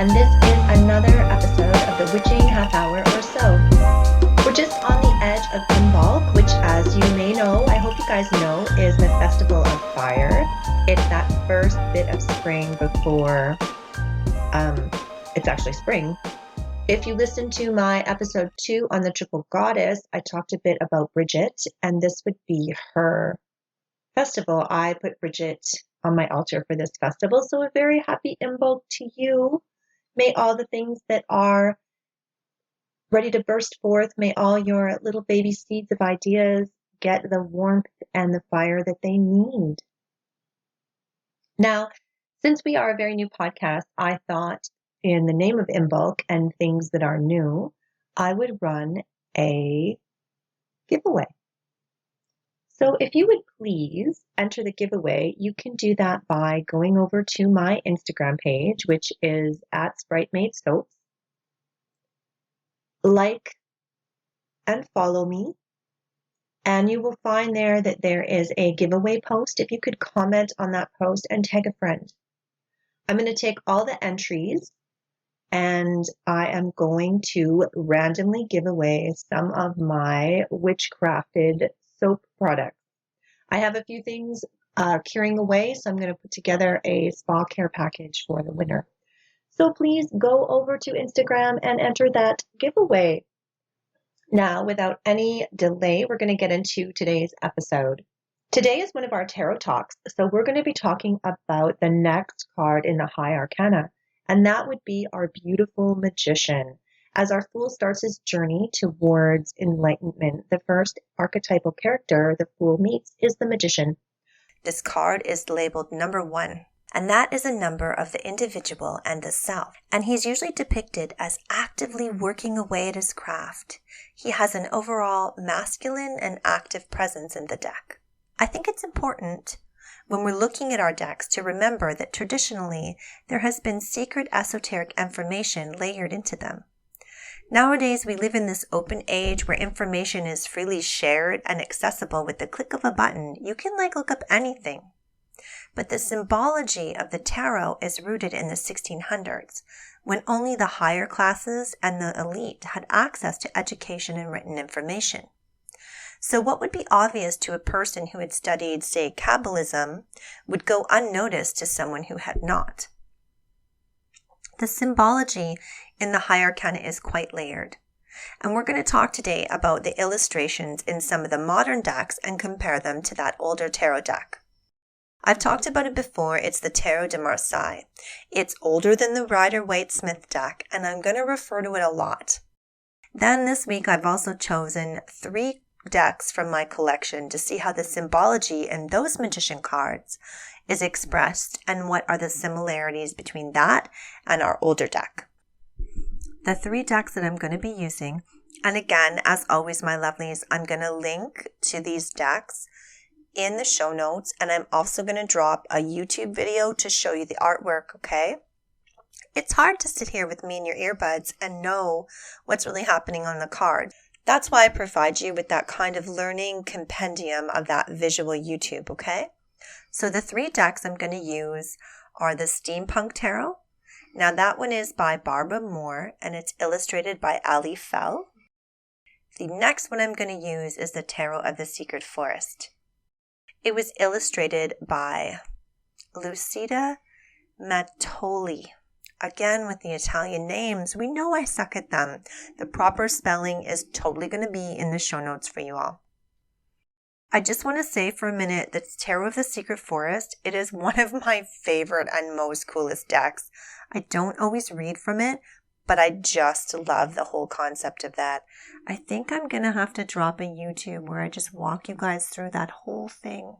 and this is another episode of the Witching Half Hour or so. We're just on the edge of Imbolc, which, as you may know, I hope you guys know, is the Festival of Fire. It's that first bit of spring before it's actually spring. If you listen to my episode 2 on the Triple Goddess, I talked a bit about Bridget, and this would be her festival. I put Bridget on my altar for this festival, so a very happy Imbolc to you. May all the things that are ready to burst forth, may all your little baby seeds of ideas get the warmth and the fire that they need. Now, since we are a very new podcast, I thought in the name of Imbolc and things that are new, I would run a giveaway. So if you would please enter the giveaway, you can do that by going over to my Instagram page, which is at SpriteMadeSoaps. Like and follow me, and you will find there that there is a giveaway post. If you could comment on that post and tag a friend. I'm going to take all the entries and I am going to randomly give away some of my witchcrafted soap products. I have a few things curing away, so I'm going to put together a spa care package for the winner. So please go over to Instagram and enter that giveaway. Now, without any delay, we're going to get into today's episode. Today is one of our tarot talks, so we're going to be talking about the next card in the High Arcana, and that would be our beautiful Magician. As our Fool starts his journey towards enlightenment, the first archetypal character the Fool meets is the Magician. This card is labeled number 1. And that is a number of the individual and the self. And he's usually depicted as actively working away at his craft. He has an overall masculine and active presence in the deck. I think it's important when we're looking at our decks to remember that traditionally there has been secret esoteric information layered into them. Nowadays we live in this open age where information is freely shared and accessible with the click of a button. You can look up anything. But the symbology of the tarot is rooted in the 1600s, when only the higher classes and the elite had access to education and written information. So what would be obvious to a person who had studied, say, Kabbalism would go unnoticed to someone who had not. The symbology in the High Arcana is quite layered. And we're going to talk today about the illustrations in some of the modern decks and compare them to that older tarot deck. I've talked about it before. It's the Tarot de Marseille. It's older than the Rider-Waite-Smith deck, and I'm going to refer to it a lot. Then this week, I've also chosen 3 decks from my collection to see how the symbology in those magician cards is expressed and what are the similarities between that and our older deck. The 3 decks that I'm going to be using, and again, as always, my lovelies, I'm going to link to these decks in the show notes, and I'm also going to drop a YouTube video to show you the artwork, okay? It's hard to sit here with me in your earbuds and know what's really happening on the card. That's why I provide you with that kind of learning compendium of that visual YouTube, okay? So the 3 decks I'm going to use are the Steampunk Tarot. Now that one is by Barbara Moore, and it's illustrated by Ali Fell. The next one I'm going to use is the Tarot of the Secret Forest. It was illustrated by Lucida Mattoli. Again, with the Italian names, we know I suck at them. The proper spelling is totally going to be in the show notes for you all. I just want to say for a minute that Tarot of the Secret Forest, it is one of my favorite and most coolest decks. I don't always read from it, but I just love the whole concept of that. I think I'm going to have to drop a YouTube where I just walk you guys through that whole thing.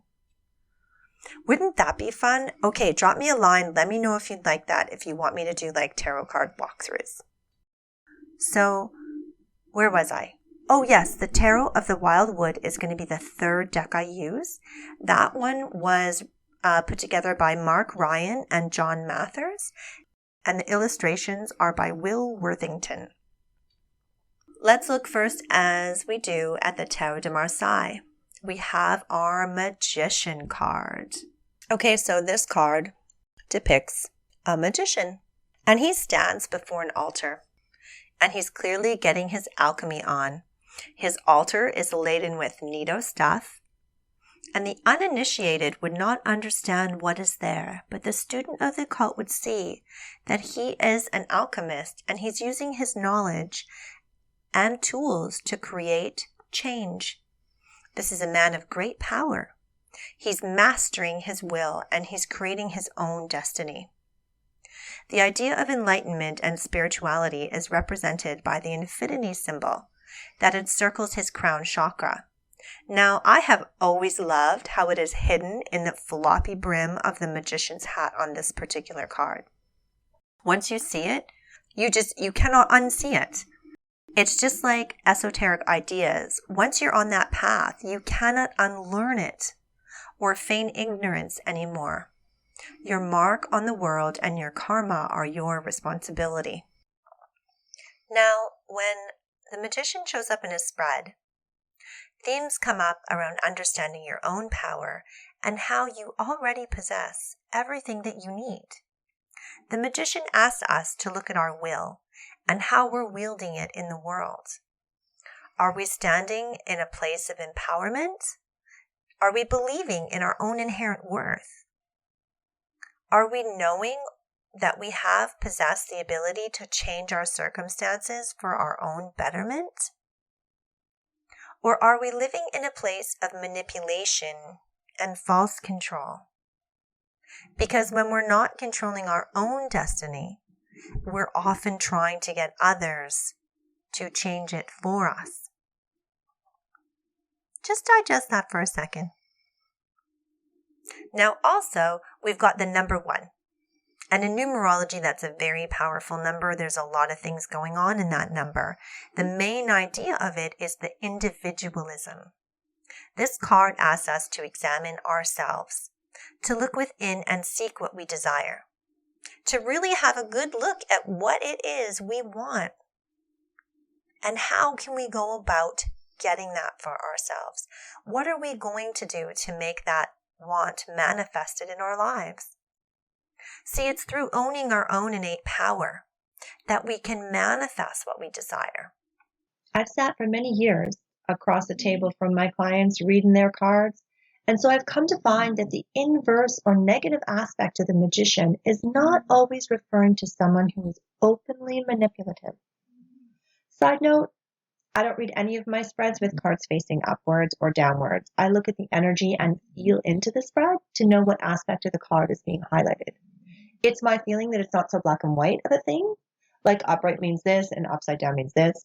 Wouldn't that be fun? Okay, drop me a line. Let me know if you'd like that, if you want me to do tarot card walkthroughs. So, where was I? Oh yes, the Tarot of the Wild Wood is going to be the 3rd deck I use. That one was put together by Mark Ryan and John Mathers, and the illustrations are by Will Worthington. Let's look first, as we do, at the Tarot de Marseille. We have our Magician card. Okay, so this card depicts a magician. And he stands before an altar, and he's clearly getting his alchemy on. His altar is laden with neato stuff, and the uninitiated would not understand what is there, but the student of the occult would see that he is an alchemist, and he's using his knowledge and tools to create change. This is a man of great power. He's mastering his will, and he's creating his own destiny. The idea of enlightenment and spirituality is represented by the infinity symbol that encircles his crown chakra. Now, I have always loved how it is hidden in the floppy brim of the magician's hat on this particular card. Once you see it, you cannot unsee it. It's just like esoteric ideas. Once you're on that path, you cannot unlearn it or feign ignorance anymore. Your mark on the world and your karma are your responsibility. Now, when the magician shows up in his spread, themes come up around understanding your own power and how you already possess everything that you need. The magician asks us to look at our will and how we're wielding it in the world. Are we standing in a place of empowerment? Are we believing in our own inherent worth? Are we knowing that we have possessed the ability to change our circumstances for our own betterment? Or are we living in a place of manipulation and false control? Because when we're not controlling our own destiny, we're often trying to get others to change it for us. Just digest that for a second. Now also, we've got the number 1. And in numerology, that's a very powerful number. There's a lot of things going on in that number. The main idea of it is the individualism. This card asks us to examine ourselves, to look within and seek what we desire, to really have a good look at what it is we want, and how can we go about getting that for ourselves. What are we going to do to make that want manifested in our lives? See, it's through owning our own innate power that we can manifest what we desire. I've sat for many years across the table from my clients reading their cards, and so I've come to find that the inverse or negative aspect of the magician is not always referring to someone who is openly manipulative. Side note, I don't read any of my spreads with cards facing upwards or downwards. I look at the energy and feel into the spread to know what aspect of the card is being highlighted. It's my feeling that it's not so black and white of a thing, like upright means this and upside down means this.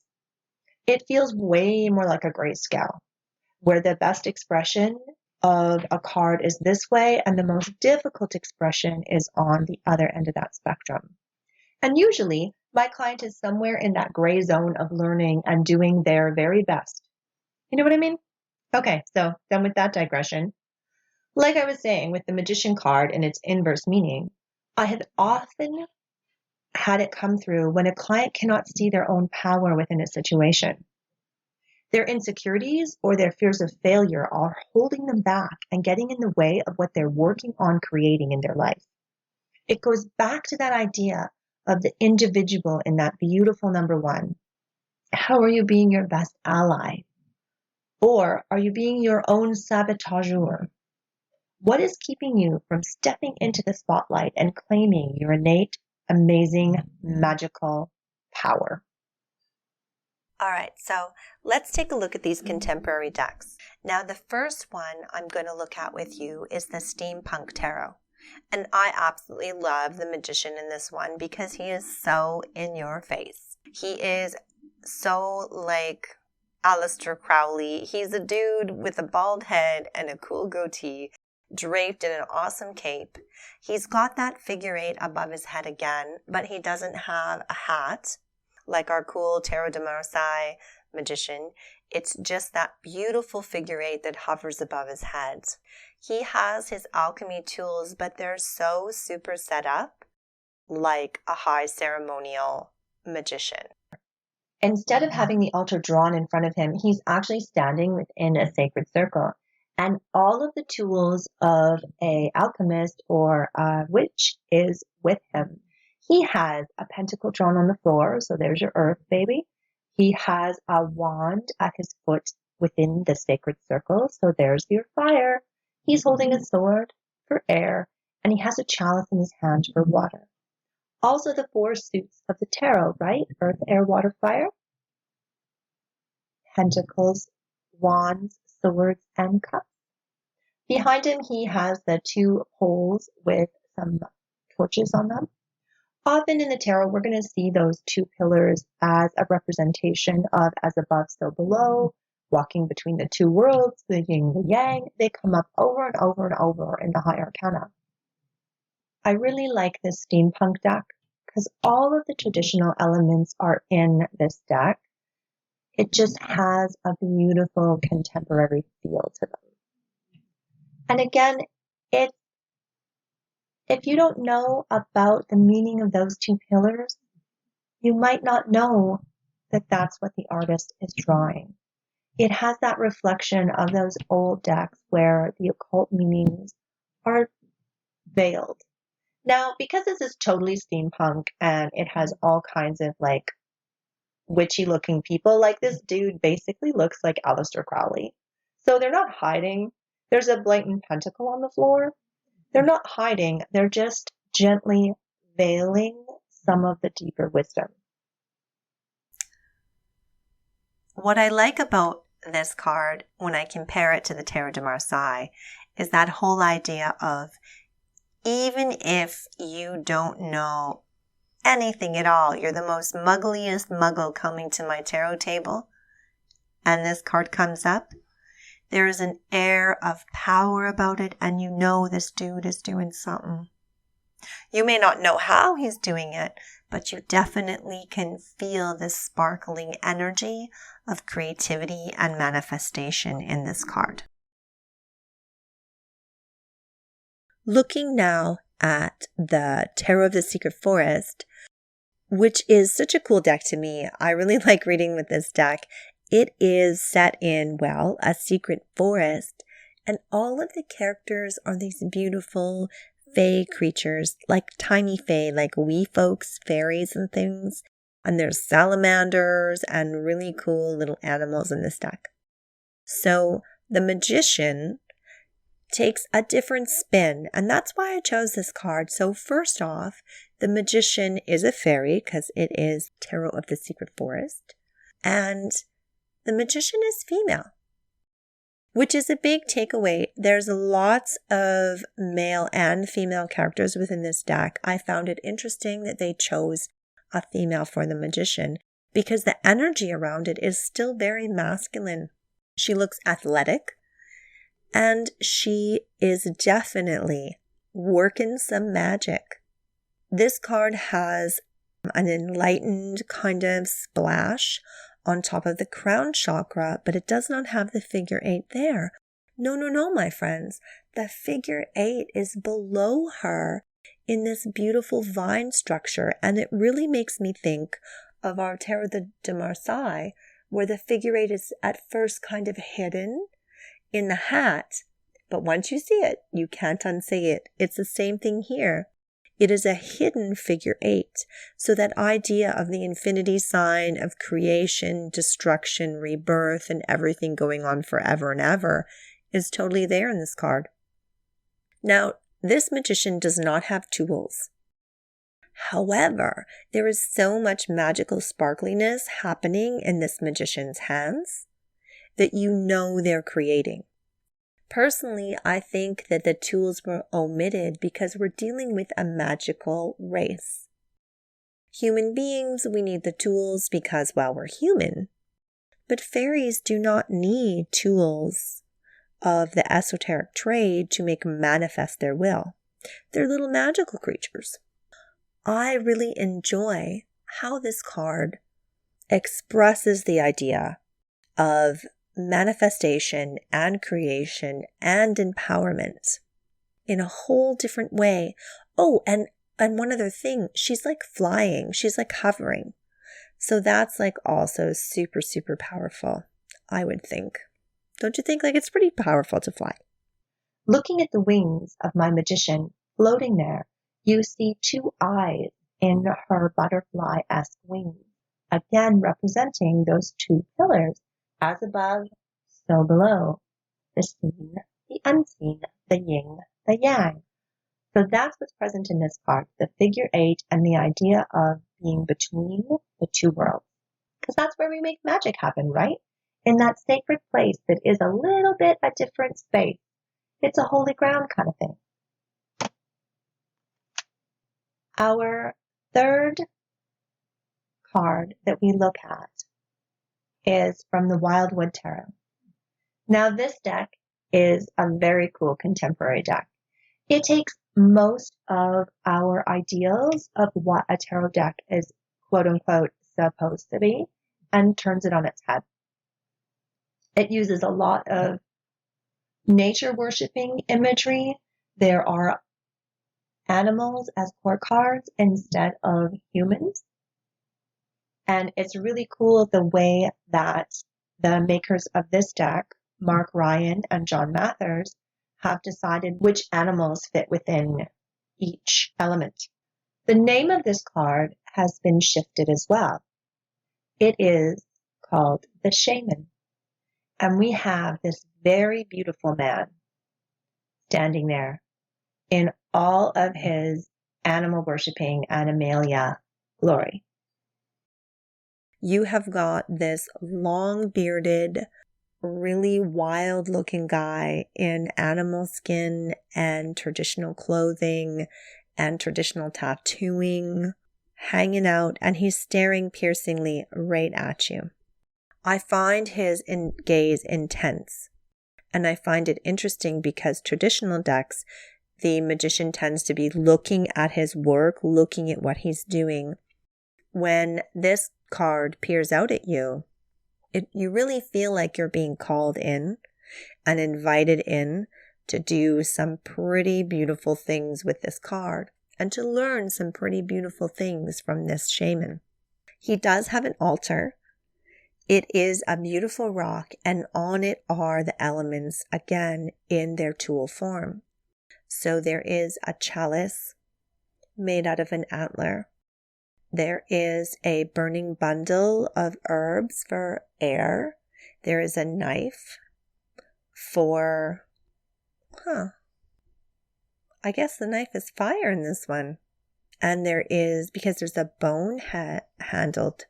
It feels way more like a grayscale, where the best expression of a card is this way and the most difficult expression is on the other end of that spectrum. And usually, my client is somewhere in that gray zone of learning and doing their very best. You know what I mean? Okay, so done with that digression. Like I was saying, with the magician card and its inverse meaning, I have often had it come through when a client cannot see their own power within a situation. Their insecurities or their fears of failure are holding them back and getting in the way of what they're working on creating in their life. It goes back to that idea of the individual in that beautiful number 1. How are you being your best ally? Or are you being your own saboteur? What is keeping you from stepping into the spotlight and claiming your innate, amazing, magical power? All right, so let's take a look at these contemporary decks. Now, the first one I'm going to look at with you is the Steampunk Tarot. And I absolutely love the magician in this one because he is so in your face. He is so like Aleister Crowley. He's a dude with a bald head and a cool goatee, draped in an awesome cape. He's got that figure 8 above his head again, but he doesn't have a hat like our cool Tarot de Marseille magician. It's just that beautiful figure 8 that hovers above his head. He has his alchemy tools, but they're so super set up like a high ceremonial magician. Instead of having the altar drawn in front of him, he's actually standing within a sacred circle. And all of the tools of an alchemist or a witch is with him. He has a pentacle drawn on the floor, so there's your earth, baby. He has a wand at his foot within the sacred circle, so there's your fire. He's holding a sword for air, and he has a chalice in his hand for water. Also the 4 suits of the tarot, right? Earth, air, water, fire. Pentacles, wands, swords, and cups. Behind him, he has the 2 poles with some torches on them. Often in the tarot, we're going to see those 2 pillars as a representation of as above, so below, walking between the 2 worlds, the yin, the yang. They come up over and over and over in the high arcana. I really like this steampunk deck because all of the traditional elements are in this deck. It just has a beautiful contemporary feel to them. And again, if you don't know about the meaning of those 2 pillars, you might not know that that's what the artist is drawing. It has that reflection of those old decks where the occult meanings are veiled. Now, because this is totally steampunk and it has all kinds of like witchy looking people, like this dude basically looks like Aleister Crowley. So they're not hiding. There's a blatant pentacle on the floor. They're not hiding. They're just gently veiling some of the deeper wisdom. What I like about this card when I compare it to the Tarot de Marseille is that whole idea of even if you don't know anything at all, you're the most muggliest muggle coming to my tarot table, and this card comes up, there is an air of power about it, and you know this dude is doing something. You may not know how he's doing it, but you definitely can feel this sparkling energy of creativity and manifestation in this card. Looking now at the Tarot of the Secret Forest, which is such a cool deck to me. I really like reading with this deck. It is set in, well, a secret forest, and all of the characters are these beautiful fae creatures, like tiny fae, like wee folks, fairies and things. And there's salamanders and really cool little animals in this deck. So the magician takes a different spin, and that's why I chose this card. So first off, the magician is a fairy because it is Tarot of the Secret Forest, and the magician is female, which is a big takeaway. There's lots of male and female characters within this deck. I found it interesting that they chose a female for the magician because the energy around it is still very masculine. She looks athletic, and she is definitely working some magic. This card has an enlightened kind of splash on top of the crown chakra, but it does not have the figure 8 there. No, my friends. The figure 8 is below her in this beautiful vine structure, and it really makes me think of our Tarot de Marseille, where the figure 8 is at first kind of hidden in the hat, but once you see it, you can't unsee it. It's the same thing here. It is a hidden figure 8. So that idea of the infinity sign of creation, destruction, rebirth, and everything going on forever and ever is totally there in this card. Now, this magician does not have tools. However, there is so much magical sparkliness happening in this magician's hands that you know they're creating. Personally, I think that the tools were omitted because we're dealing with a magical race. Human beings, we need the tools because, well, we're human. But fairies do not need tools of the esoteric trade to make manifest their will. They're little magical creatures. I really enjoy how this card expresses the idea of manifestation and creation and empowerment in a whole different way. Oh, and one other thing, she's like flying, she's like hovering. So that's like also super, super powerful, I would think. Don't you think like it's pretty powerful to fly? Looking at the wings of my magician floating there, you see 2 eyes in her butterfly-esque wings, again representing those two pillars, as above, so below, the seen, the unseen, the yin, the yang. So that's what's present in this card, the figure 8 and the idea of being between the two worlds. Because that's where we make magic happen, right? In that sacred place that is a little bit a different space. It's a holy ground kind of thing. Our third card that we look at is from the Wildwood Tarot. Now this deck is a very cool contemporary deck. It takes most of our ideals of what a tarot deck is quote unquote supposed to be and turns it on its head. It uses a lot of nature worshiping imagery. There are animals as core cards instead of humans. And it's really cool the way that the makers of this deck, Mark Ryan and John Mathers, have decided which animals fit within each element. The name of this card has been shifted as well. It is called the Shaman. And we have this very beautiful man standing there in all of his animal worshiping animalia glory. You have got this long-bearded, really wild-looking guy in animal skin and traditional clothing and traditional tattooing, hanging out, and he's staring piercingly right at you. I find his gaze intense, and I find it interesting because traditional decks, the magician tends to be looking at his work, looking at what he's doing. When this card peers out at you, you really feel like you're being called in and invited in to do some pretty beautiful things with this card and to learn some pretty beautiful things from this shaman. He does have an altar. It is a beautiful rock, and on it are the elements again in their tool form. So there is a chalice made out of an antler. There is a burning bundle of herbs for air. There is a knife for, I guess the knife is fire in this one. And there is, because there's a bone-handled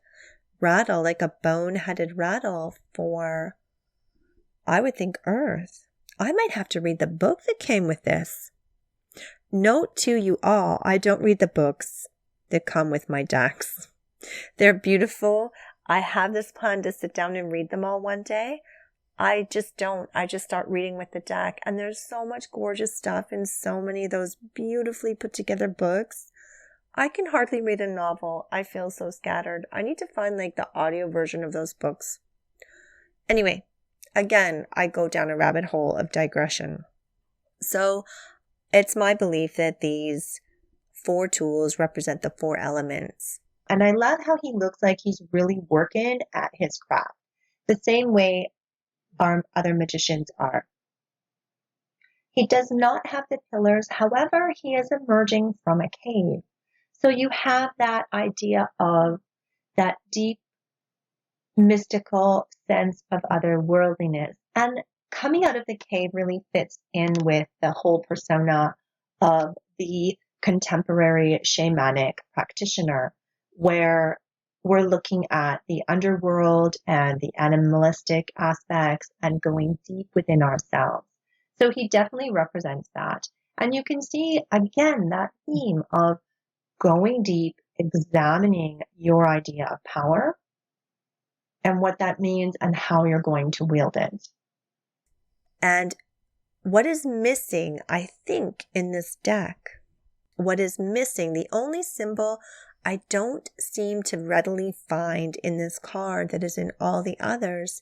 rattle, like a bone-headed rattle for, I would think, earth. I might have to read the book that came with this. Note to you all, I don't read the books that come with my decks. They're beautiful. I have this plan to sit down and read them all one day. I just don't. I just start reading with the deck. And there's so much gorgeous stuff in so many of those beautifully put together books. I can hardly read a novel. I feel so scattered. I need to find like the audio version of those books. Anyway, again, I go down a rabbit hole of digression. So it's my belief that these 4 tools represent the 4 elements. And I love how he looks like he's really working at his craft, the same way our other magicians are. He does not have the pillars. However, he is emerging from a cave. So you have that idea of that deep mystical sense of otherworldliness. And coming out of the cave really fits in with the whole persona of the contemporary shamanic practitioner, where we're looking at the underworld and the animalistic aspects and going deep within ourselves. So he definitely represents that. And you can see, again, that theme of going deep, examining your idea of power and what that means and how you're going to wield it. And what is missing, I think, in this deck, what is missing, the only symbol I don't seem to readily find in this card that is in all the others,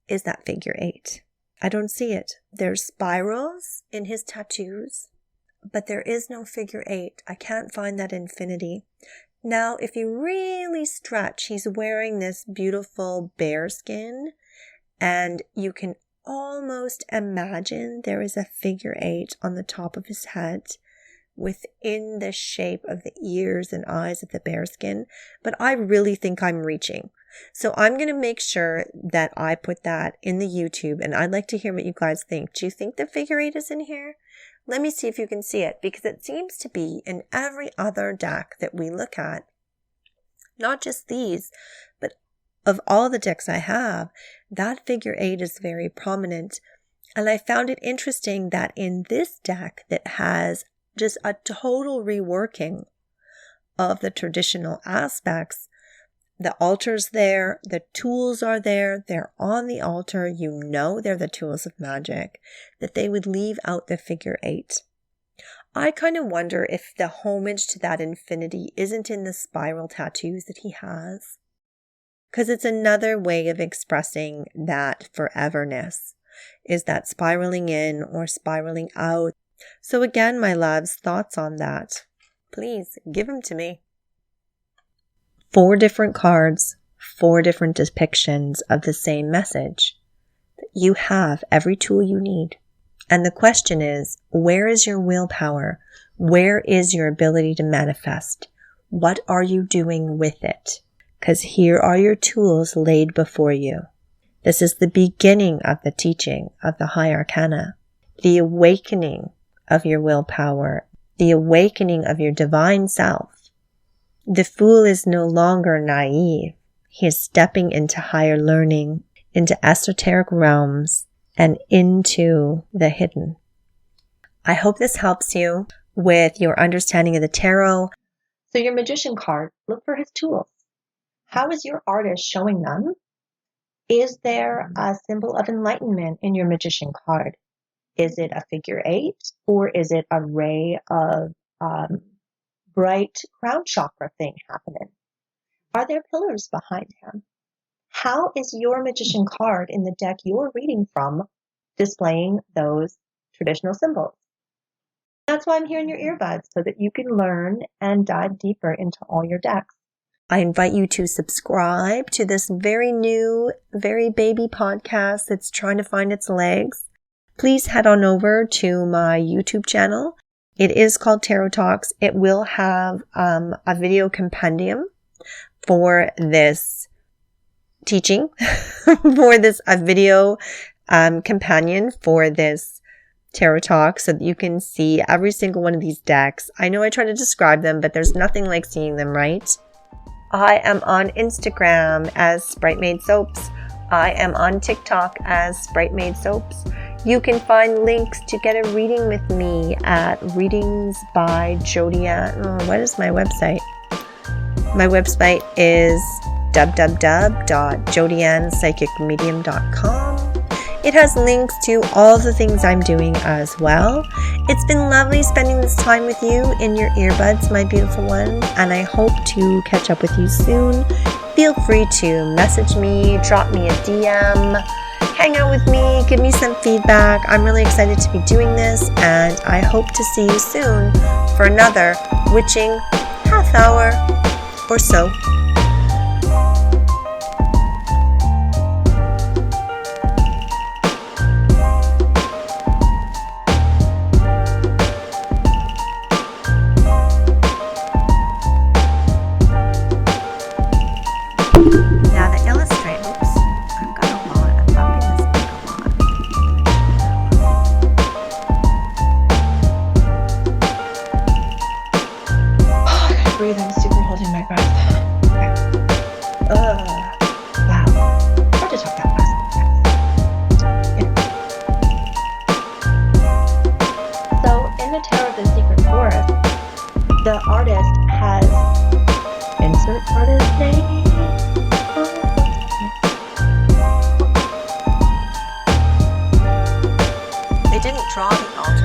is that figure 8. I don't see it. There's spirals in his tattoos, but there is no figure 8. I can't find that infinity. Now, if you really stretch, he's wearing this beautiful bear skin, and you can almost imagine there is a figure 8 on the top of his head within the shape of the ears and eyes of the bearskin, but I really think I'm reaching. So I'm going to make sure that I put that in the YouTube, and I'd like to hear what you guys think. Do you think the figure 8 is in here? Let me see if you can see it, because it seems to be in every other deck that we look at. Not just these, but of all the decks I have, that figure 8 is very prominent. And I found it interesting that in this deck that has just a total reworking of the traditional aspects, the altar's there, the tools are there, they're on the altar, you know they're the tools of magic, that they would leave out the figure 8. I kind of wonder if the homage to that infinity isn't in the spiral tattoos that he has. Because it's another way of expressing that foreverness, is that spiraling in or spiraling out. So again, my loves, thoughts on that? Please give them to me. 4 different cards, 4 different depictions of the same message. You have every tool you need. And the question is, where is your willpower? Where is your ability to manifest? What are you doing with it? Because here are your tools laid before you. This is the beginning of the teaching of the high arcana, the awakening of your willpower, the awakening of your divine self. The fool is no longer naive. He is stepping into higher learning, into esoteric realms, and into the hidden. I hope this helps you with your understanding of the tarot. So your magician card, look for his tools. How is your artist showing them? Is there a symbol of enlightenment in your magician card? Is it a figure 8, or is it a ray of bright crown chakra thing happening? Are there pillars behind him? How is your magician card in the deck you're reading from displaying those traditional symbols? That's why I'm here in your earbuds, so that you can learn and dive deeper into all your decks. I invite you to subscribe to this very new, very baby podcast that's trying to find its legs. Please head on over to my YouTube channel. It is called Tarot Talks. It will have a video compendium for this teaching, a video companion for this Tarot Talk, so that you can see every single one of these decks. I know I try to describe them, but there's nothing like seeing them, right? I am on Instagram as Sprite Made Soaps. I am on TikTok as Sprite Made Soaps. You can find links to get a reading with me at Readings by Jodianne. Oh, what is my website? My website is www.jodiannepsychicmedium.com. It has links to all the things I'm doing as well. It's been lovely spending this time with you in your earbuds, my beautiful one, and I hope to catch up with you soon. Feel free to message me, drop me a DM, hang out with me, give me some feedback. I'm really excited to be doing this, and I hope to see you soon for another witching half hour or so. I'm super holding my breath. Okay. Wow. Hard to talk that fast. Yeah. So in the Tarot of the Secret Forest, the artist has insert artist name. They didn't draw the altar.